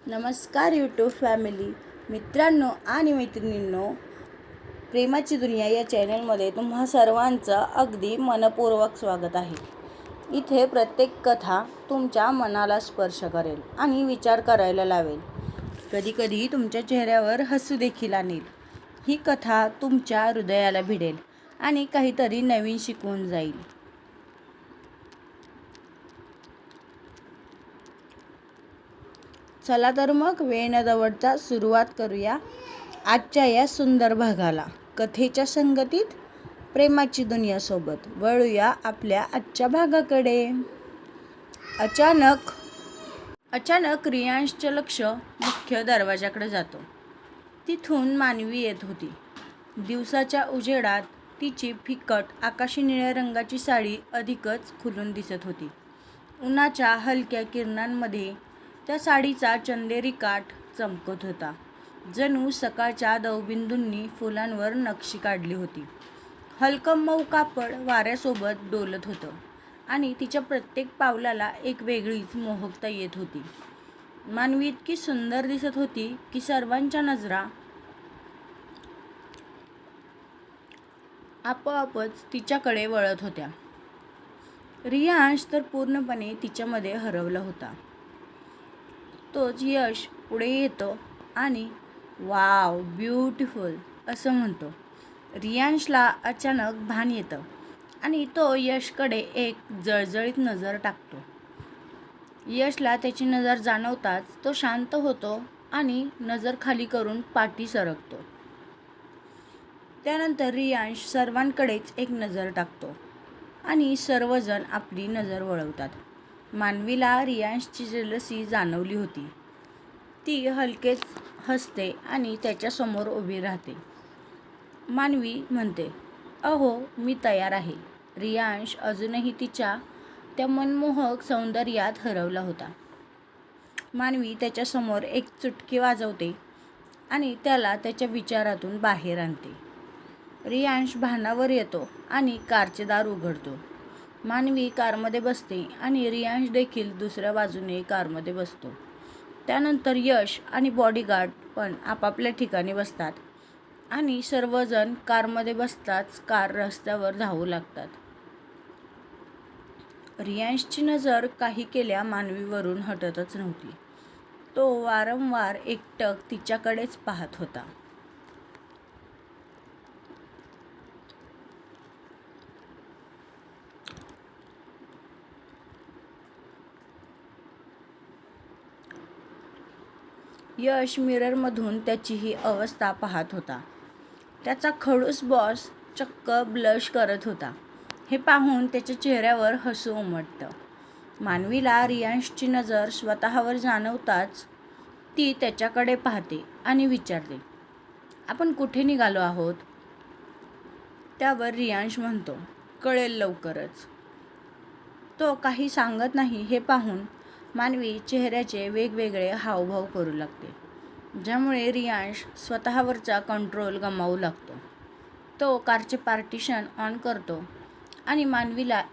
नमस्कार YouTube family, मित्रांनो आणि मैत्रिणींनो. प्रेमाची दुनिया या चॅनलमध्ये तुम्हा सर्वांचं अगदी मनपूर्वक स्वागत आहे. इथे प्रत्येक कथा तुमच्या मनाला स्पर्श करेल आणि विचार करायला लावेल. कधीकधी तुमच्या चेहऱ्यावर हसू देखील आणेल. ही कथा तुमच्या हृदयाला भिडेल आणि काहीतरी नवीन शिकवून जाईल. चला तर मग वेळ न दवडता सुरुवात करूया आजच्या या सुंदर भागाला. कथेच्या संगतीत प्रेमाची दुनियासोबत वळूया आपल्या आजच्या भागाकडे. अचानक रियांशचं लक्ष मुख्य दरवाजाकडे जातो. तिथून मानवी येत होती. दिवसाच्या उजेडात तिची फिकट आकाशी निळ्या रंगाची साडी अधिकच खुलून दिसत होती. उन्हाच्या हलक्या किरणांमध्ये त्या साडीचा चंदेरी काठ चमकत होता. जणू सकाळच्या दवबिंदूंनी फुलांवर नक्षी काढली होती. हलकं मऊ कापड वाऱ्यासोबत डोलत होतं आणि तिच्या प्रत्येक पावलाला एक वेगळीच मोहकता येत होती. मानवी इतकी सुंदर दिसत होती की सर्वांच्या नजरा आपोआपच तिच्याकडे वळत होत्या. रियांश तर पूर्णपणे तिच्यामध्ये हरवला होता. तोच यश पुढे येतो आणि वाव ब्युटिफुल असं म्हणतो. रियांशला अचानक भान येतं आणि तो यशकडे एक जळजळीत नजर टाकतो. यशला त्याची नजर जाणवताच तो शांत होतो आणि नजर खाली करून पाठी सरकतो. त्यानंतर रियांश सर्वांकडेच एक नजर टाकतो आणि सर्वजण आपली नजर वळवतात. मानवीला रियांशची जेलसी जाणवली होती. ती हलकेच हसते आणि त्याच्यासमोर उभी राहते. मानवी म्हणते, "अहो, मी तयार आहे." रियांश अजूनही तिच्या त्या मनमोहक सौंदर्यात हरवला होता. मानवी त्याच्यासमोर एक चुटकी वाजवते आणि त्याला त्याच्या विचारातून बाहेर आणते. रियांश भानावर येतो आणि कारचे दार उघडतो. मानवी कारमध्ये बसते आणि रियांश देखील दुसऱ्या बाजूने कारमध्ये बसतो. त्यानंतर यश आणि बॉडीगार्ड पण आपापल्या ठिकाणी बसतात आणि सर्वजण कारमध्ये बसताच कार रस्त्यावर धावू लागतात. रियांशची नजर काही केल्या मानवीवरून हटतच नव्हती. तो वारंवार एकटक तिच्याकडेच पाहत होता. यश मिररमधून त्याची ही अवस्था पाहत होता. त्याचा खडूस बॉस चक्क ब्लश करत होता. हे पाहून त्याच्या चेहऱ्यावर हसू उमटतं. मानवीला रियांशची नजर स्वतःवर जाणवताच ती त्याच्याकडे पाहते आणि विचारते, "आपण कुठे निघालो आहोत?" त्यावर रियांश म्हणतो, "कळेल लवकरच." तो काही सांगत नाही हे पाहून मानवी चेहऱ्याचे वेगवेगळे हावभाव करू लागते, ज्यामुळे रियांश स्वतःवरचा कंट्रोल गमावू लागतो. तो कारचे पार्टिशन ऑन करतो आणि मानवीला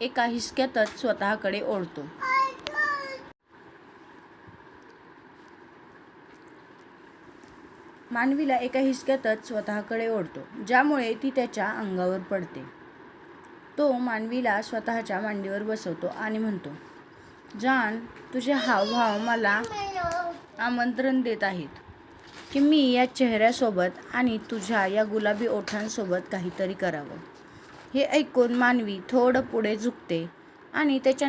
एका हिसक्यातच स्वतःकडे ओढतो. ज्यामुळे ती त्याच्या अंगावर पडते. तो मानवीला स्वतःच्या मांडीवर बसवतो आणि म्हणतो, "जान, तुझे हावभाव मला आमंत्रण देत आहेत की मी या चेहऱ्यासोबत आणि तुझ्या या गुलाबी ओठांसोबत काहीतरी करावं." हे ऐकून मानवी थोडं पुढे झुकते आणि त्याच्या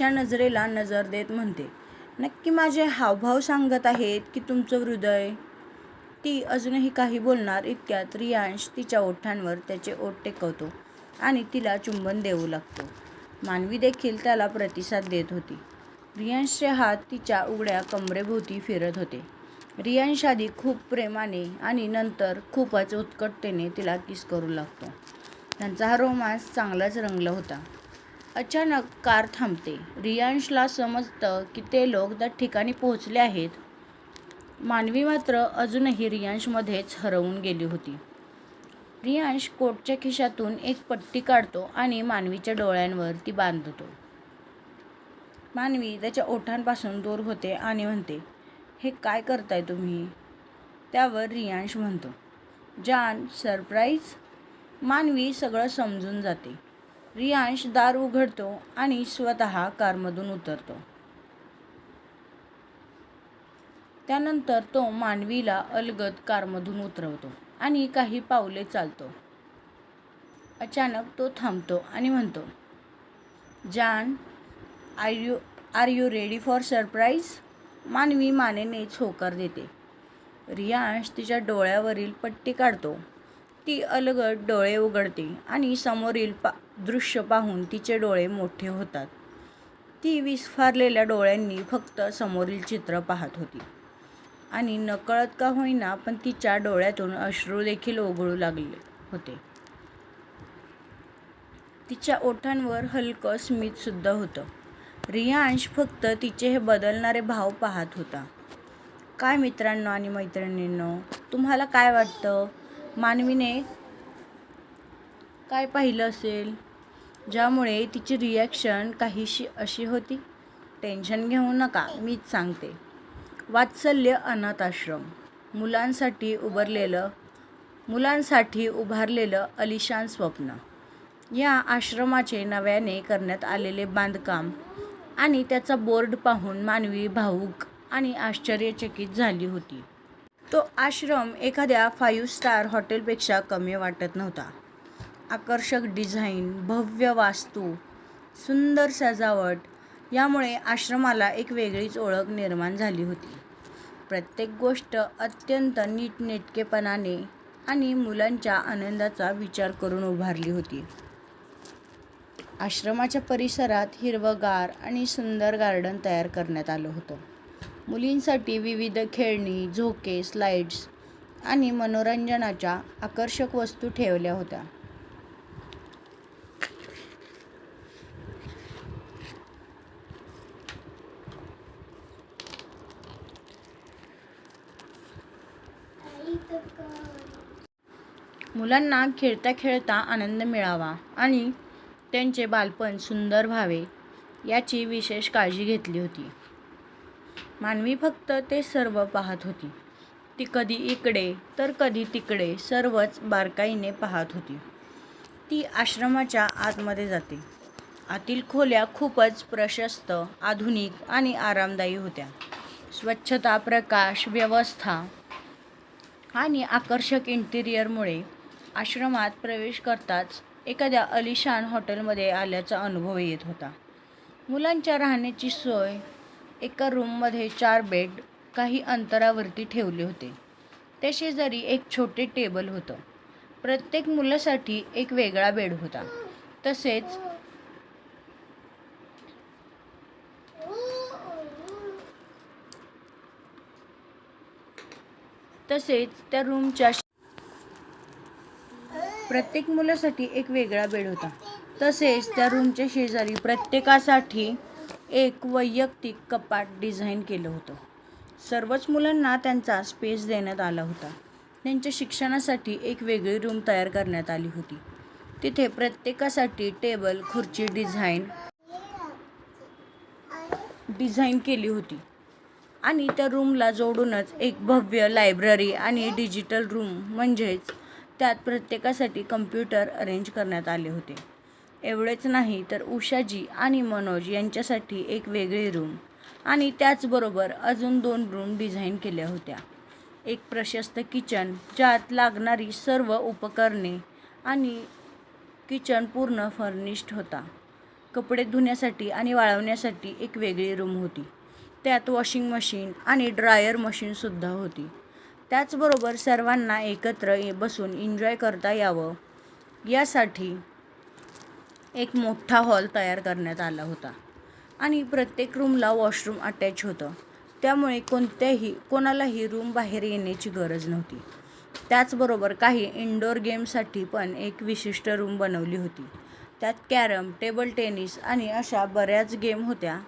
नजरेला नजर देत म्हणते, "नक्की माझे हावभाव सांगत आहेत की तुमचं हृदय?" ती अजूनही काही बोलणार इतक्यात रियांश तिच्या ओठांवर त्याचे ओठ टेकवतो आणि तिला चुंबन देऊ लागतो. मानवी देखील त्याला प्रतिसाद देत होती. रियांशचे हात तिच्या उघड्या कमरेभोवती फिरत होते. रियांश आधी खूप प्रेमाने आणि नंतर खूपच उत्कटतेने तिला किस करू लागतो. त्यांचा हा रोमांस चांगलाच रंगला होता. अचानक कार थांबते. रियांशला समजतं की ते लोक त्या ठिकाणी पोहोचले आहेत. मानवी मात्र अजूनही रियांशमध्येच हरवून गेली होती. रियांश कोटच्या खिशातून एक पट्टी काढतो आणि मानवीच्या डोळ्यांवर ती बांधतो. मानवी त्याच्या ओठांपासून दूर होते आणि म्हणते, हे काय करताय तुम्ही? त्यावर रियांश म्हणतो, जान, सरप्राईज? मानवी सगळं समजून जाते. रियांश दार उघडतो आणि स्वतः कारमधून उतरतो. त्यानंतर तो मानवीला अलगद कारमधून उतरवतो आणि काही पावले चालतो. अचानक तो थांबतो आणि म्हणतो, जान, are you ready for surprise? Manavi मानेनेच होकार देते. रियांश तिच्या डोळ्यावरील पट्टी काढतो. ती अलगद डोळे उघडते आणि समोरील दृश्य पाहून तिचे डोळे मोठे होतात. ती विस्फारलेल्या डोळ्यांनी फक्त समोरील चित्र पाहत होती आणि नकळत का होईना पण तिच्या डोळ्यातून अश्रू देखील ओघळू लागले होते. तिच्या ओठांवर हलकं स्मितसुद्धा होतं. रियांश फक्त तिचे हे बदलणारे भाव पाहत होता. काय मित्रांनो आणि मैत्रिणींनो, तुम्हाला काय वाटतं? मानवीने काय पाहिलं असेल ज्यामुळे तिची रिॲक्शन काहीशी अशी होती? टेन्शन घेऊ नका, मीच सांगते. वात्सल्य अनाथ आश्रम, मुलांसाठी उभारलेलं अलिशान स्वप्न. या आश्रमाचे नव्याने करण्यात आलेले बांधकाम आणि त्याचा बोर्ड पाहून मानवी भावूक आणि आश्चर्यचकित झाली होती. तो आश्रम एखाद्या 5 स्टार हॉटेलपेक्षा कमी वाटत नव्हता. आकर्षक डिझाईन, भव्य वास्तू, सुंदर सजावट यामुळे आश्रमाला एक वेगळीच ओळख निर्माण झाली होती. प्रत्येक गोष्ट अत्यंत नीटनेटकेपणाने आणि मुलांच्या आनंदाचा विचार करून उभारली होती. आश्रमाच्या परिसरात हिरवंगार आणि सुंदर गार्डन तयार करण्यात आलं होतं. मुलींसाठी विविध खेळणी, झोके, स्लाइड्स आणि मनोरंजनाच्या आकर्षक वस्तू ठेवल्या होत्या. मुलांना खेळता खेळता आनंद मिळावा आणि त्यांचे बालपण सुंदर व्हावे याची विशेष काळजी घेतली होती. मानवी फक्त ते सर्व पाहत होती. ती कधी इकडे तर कधी तिकडे सर्वच बारकाईने पाहत होती. ती आश्रमाच्या आतमध्ये जाते. आतील खोल्या खूपच प्रशस्त, आधुनिक आणि आरामदायी होत्या. स्वच्छता, प्रकाश, व्यवस्था आणि आकर्षक इंटिरियरमुळे आश्रमात प्रवेश करताच एखाद्या अलिशान हॉटेलमध्ये आल्याचा अनुभव येत होता. मुलांच्या राहण्याची सोय एका रूममध्ये 4 बेड काही अंतरावरती ठेवले होते. त्या शेजारी एक छोटे टेबल होतं. प्रत्येक मुलासाठी एक वेगळा बेड होता. तसेच त्या रूमच्या प्रत्येक मुलासाठी एक वेगळा बेड होता. तसेच त्या रूमच्या शेजारी प्रत्येकासाठी एक वैयक्तिक कपाट डिझाईन केलं होतं. सर्वच मुलांना त्यांचा स्पेस देण्यात आला होता. त्यांच्या शिक्षणासाठी एक वेगळी रूम तयार करण्यात आली होती. तिथे प्रत्येकासाठी टेबल, खुर्ची डिझाईन केली होती आणि त्या रूमला जोडूनच एक भव्य लायब्ररी आणि डिजिटल रूम म्हणजेच त्यात प्रत्येकासाठी कम्प्युटर अरेंज करण्यात आले होते. एवढेच नाही तर उषाजी आणि मनोज यांच्यासाठी एक वेगळी रूम आणि त्याचबरोबर अजून 2 रूम डिझाईन केल्या होत्या. एक प्रशस्त किचन ज्यात लागणारी सर्व उपकरणे आणि किचन पूर्ण फर्निश्ड होता. कपडे धुण्यासाठी आणि वाळवण्यासाठी एक वेगळी रूम होती. त्यात वॉशिंग मशीन आणि ड्रायर मशीनसुद्धा होती. त्याचबरोबर सर्वांना एकत्र बसून एन्जॉय करता यावं यासाठी एक मोठा हॉल तयार करण्यात आला होता आणि प्रत्येक रूमला वॉशरूम अटॅच होतं. त्यामुळे कोणालाही रूम बाहेर येण्याची गरज नव्हती. त्याचबरोबर काही इनडोअर गेमसाठी पण एक विशिष्ट रूम बनवली होती. त्यात कॅरम, टेबल टेनिस आणि अशा बऱ्याच गेम होत्या.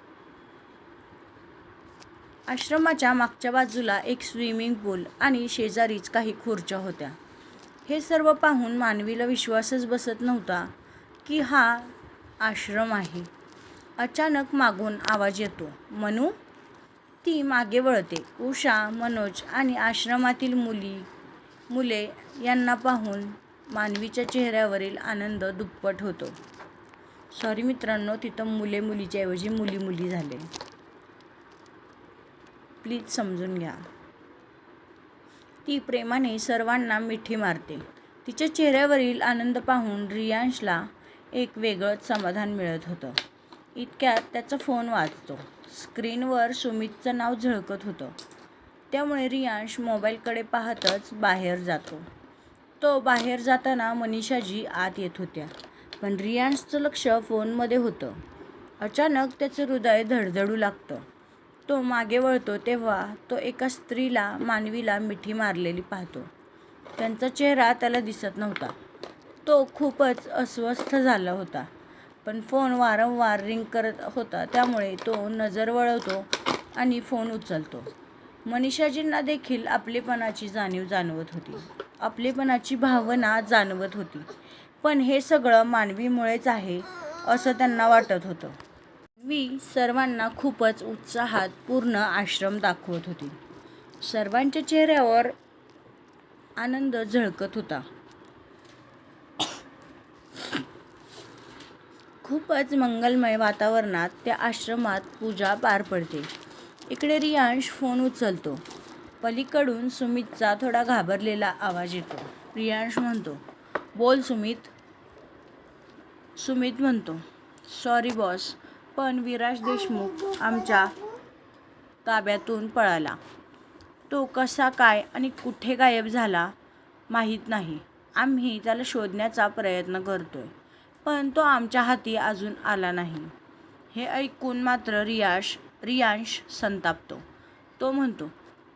आश्रमाच्या मागच्या बाजूला एक स्विमिंग पूल आणि शेजारीच काही खुर्च्या होत्या. हे सर्व पाहून मानवीला विश्वासच बसत नव्हता की हा आश्रम आहे. अचानक मागून आवाज येतो, मनू. ती मागे वळते. उषा, मनोज आणि आश्रमातील मुले यांना पाहून मानवीच्या चेहऱ्यावरील आनंद दुप्पट होतो. सॉरी मित्रांनो, तिथं मुलीच्या ऐवजी मुली झाले. प्लीज समजून घ्या. ती प्रेमाने सर्वांना मिठी मारते. तिच्या चेहऱ्यावरील आनंद पाहून रियांशला एक वेगळंच समाधान मिळत होतं. इतक्यात त्याचा फोन वाजतो. स्क्रीनवर सुमितचं नाव झळकत होतं. त्यामुळे रियांश मोबाईलकडे पाहतच बाहेर जातो. तो बाहेर जाताना मनीषाजी आत येत होत्या, पण रियांशचं लक्ष फोनमध्ये होतं. अचानक त्याचं हृदय धडधडू लागतं. तो मागे वळतो तेव्हा तो एका स्त्रीला, मानवीला मिठी मारलेली पाहतो. त्यांचा चेहरा त्याला दिसत नव्हता. तो खूपच अस्वस्थ झाला होता, पण फोन वारंवार रिंग करत होता त्यामुळे तो नजर वळवतो आणि फोन उचलतो. मनीषाजींना देखील आपलेपणाची जाणीव जाणवत होती. आपलेपणाची भावना जाणवत होती. पण हे सगळं मानवीमुळेच आहे असं त्यांना वाटत होतं. मानवी सर्वांना खूपच उत्साहात पूर्ण आश्रम दाखवत होती. सर्वांच्या चेहऱ्यावर आनंद झळकत होता. खूपच मंगलमय वातावरणात त्या आश्रमात पूजा पार पडते. इकडे रियांश फोन उचलतो. पलीकडून सुमितचा थोडा घाबरलेला आवाज येतो. रियांश म्हणतो, बोल सुमित. सुमित म्हणतो, सॉरी बॉस, पण विराज देशमुख आमच्या ताब्यातून पळाला. तो कसा काय आणि कुठे गायब झाला माहीत नाही. आम्ही त्याला शोधण्याचा प्रयत्न करतोय, पण तो आमच्या हाती अजून आला नाही. हे ऐकून मात्र रियांश संतापतो. तो म्हणतो,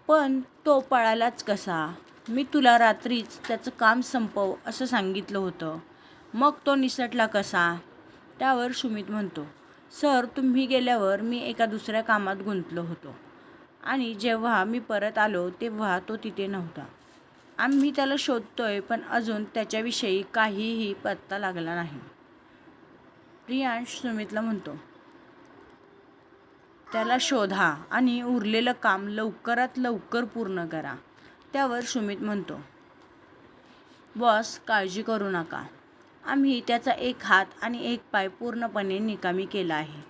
पण तो पळालाच कसा? मी तुला रात्रीच त्याचं काम संपव असं सांगितलं होतं. मग तो निसटला कसा? त्यावर सुमित म्हणतो, सर, तुम्ही गेल्यावर मी एका दुसऱ्या कामात गुंतलो होतो आणि जेव्हा मी परत आलो तेव्हा तो तिथे नव्हता. आम्ही त्याला शोधतोय, पण अजून त्याच्याविषयी काहीही पत्ता लागला नाही. रियांश सुमितला म्हणतो, त्याला शोधा आणि उरलेलं काम लवकरात लवकर पूर्ण करा. त्यावर सुमित म्हणतो, बॉस, काळजी करू नका. आम्ही त्याचा एक हात आणि एक पाय पूर्णपणे निकामी केला आहे.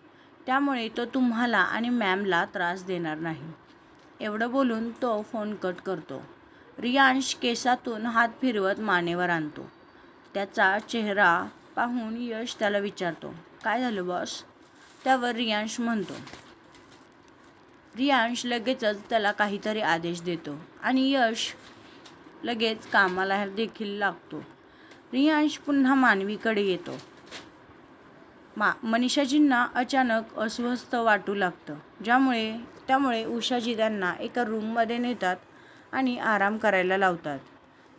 त्यामुळे तो तुम्हाला आणि मॅमला त्रास देणार नाही. एवढं बोलून तो फोन कट करतो. रियांश केसातून हात फिरवत मानेवर आणतो. त्याचा चेहरा पाहून यश त्याला विचारतो, काय झालं बॉस? त्यावर रियांश लगेचच त्याला काहीतरी आदेश देतो आणि यश लगेच कामाला देखील लागतो. रियांश पुन्हा मानवीकडे येतो. मनीषाजींना अचानक अस्वस्थ वाटू लागतं. त्यामुळे उषाजी त्यांना एका रूममध्ये नेतात आणि आराम करायला लावतात.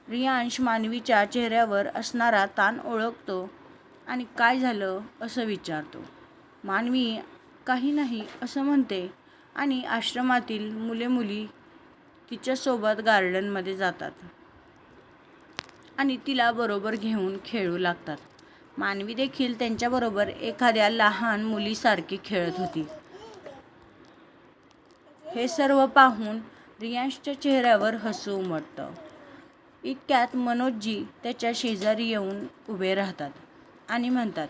रियांश मानवीच्या चेहऱ्यावर असणारा ताण ओळखतो आणि काय झालं असं विचारतो. मानवी काही नाही असं म्हणते आणि आश्रमातील मुली तिच्यासोबत गार्डनमध्ये जातात आणि तिला बरोबर घेऊन खेळू लागतात. मानवी देखील त्यांच्याबरोबर एखाद्या लहान मुलीसारखी खेळत होती. हे सर्व पाहून रियांशच्या चेहऱ्यावर हसू उमटतं. इतक्यात मनोजजी त्याच्या शेजारी येऊन उभे राहतात आणि म्हणतात,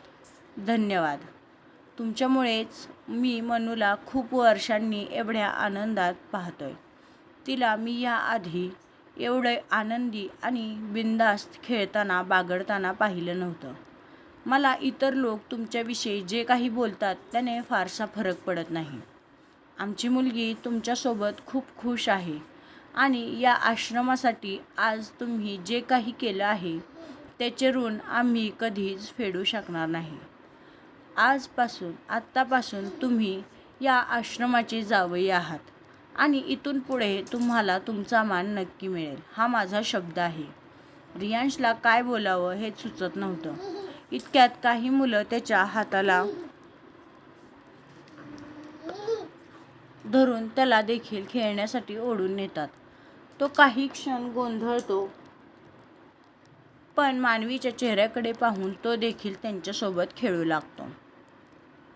धन्यवाद. तुमच्यामुळेच मी मनूला खूप वर्षांनी एवढ्या आनंदात पाहतोय. तिला मी याआधी एवढे आनंदी आणि बिनधास्त खेळताना बागडताना पाहिलं नव्हतं. मला इतर लोक तुमच्याविषयी जे काही बोलतात त्याने फारसा फरक पडत नाही. आमची मुलगी तुमच्यासोबत खूप खुश आहे आणि या आश्रमासाठी आज तुम्ही जे काही केलं आहे त्याचे ऋण आम्ही कधीच फेडू शकणार नाही. आत्तापासून तुम्ही या आश्रमाचे जावई आहात आणि इथून पुढे तुम्हाला तुमचा मान नक्की मिळेल, हा माझा शब्द आहे. रियांशला काय बोलावं हे सुचत नव्हतं. इतक्यात काही मुलं त्याच्या हाताला धरून त्याला देखील खेळण्यासाठी ओढून नेतात. तो काही क्षण गोंधळतो, पण मानवीच्या चेहऱ्याकडे पाहून तो देखील त्यांच्यासोबत खेळू लागतो.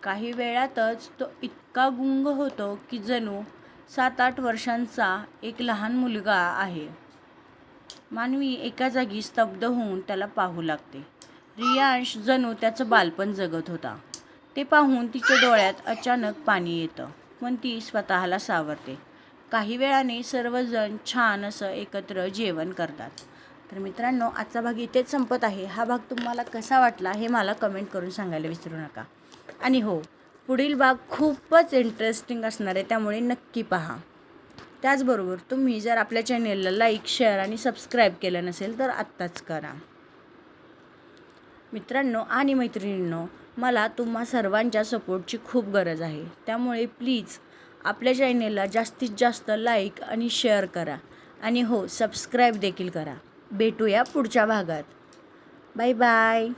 काही वेळातच तो इतका गुंग होतो की जणू 7-8 वर्षांचा एक लहान मुलगा आहे. मानवी एका जागी स्तब्ध होऊन त्याला पाहू लागते. रियांश जणू त्याचं बालपण जगत होता. ते पाहून तिच्या डोळ्यात अचानक पाणी येतं, पण ती स्वतःला सावरते. काही वेळाने सर्वजण छान असं एकत्र जेवण करतात. तर मित्रांनो, आजचा भाग इथेच संपत आहे. हा भाग तुम्हाला कसा वाटला हे मला कमेंट करून सांगायला विसरू नका. आणि हो, पुढील भाग खूपच इंटरेस्टिंग असणार आहे, त्यामुळे नक्की पहा. त्याचबरोबर तुम्ही जर आपल्या चॅनेलला लाईक, शेअर आणि सबस्क्राईब केलं नसेल तर आत्ताच करा. मित्रांनो आणि मैत्रिणींनो, मला तुम्हा सर्वांच्या सपोर्टची खूप गरज आहे. त्यामुळे प्लीज आपल्या चॅनेलला जास्तीत जास्त लाईक आणि शेअर करा. आणि हो, सबस्क्राईब देखील करा. भेटूया पुढच्या भागात. Bye bye.